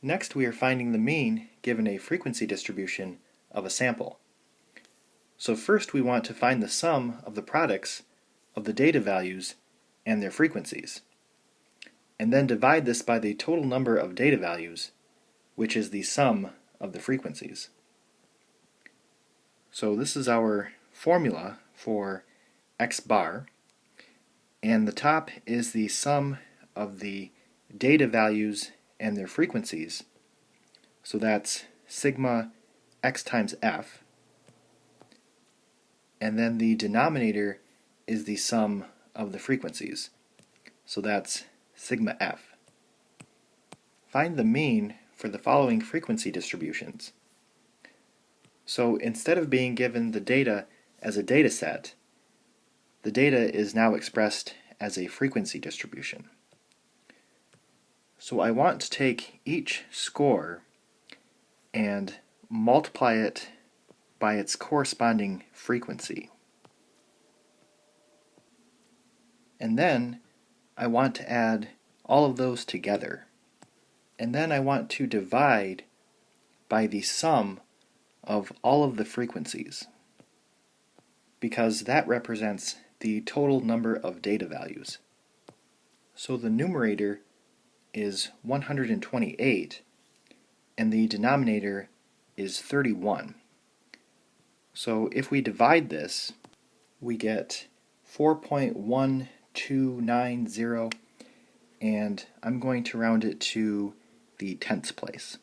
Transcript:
Next, we are finding the mean given a frequency distribution of a sample. So first we want to find the sum of the products of the data values and their frequencies, and then divide this by the total number of data values, which is the sum of the frequencies. So this is our formula for x bar, and the top is the sum of the data values and their frequencies. So that's sigma x times f, and then the denominator is the sum of the frequencies. So that's sigma f. Find the mean for the following frequency distributions. So instead of being given the data as a data set, the data is now expressed as a frequency distribution. So I want to take each score and multiply it by its corresponding frequency. And then I want to add all of those together. And then I want to divide by the sum of all of the frequencies, because that represents the total number of data values. So the numerator is 128 and the denominator is 31. So if we divide this, we get 4.1290, and I'm going to round it to the tenths place.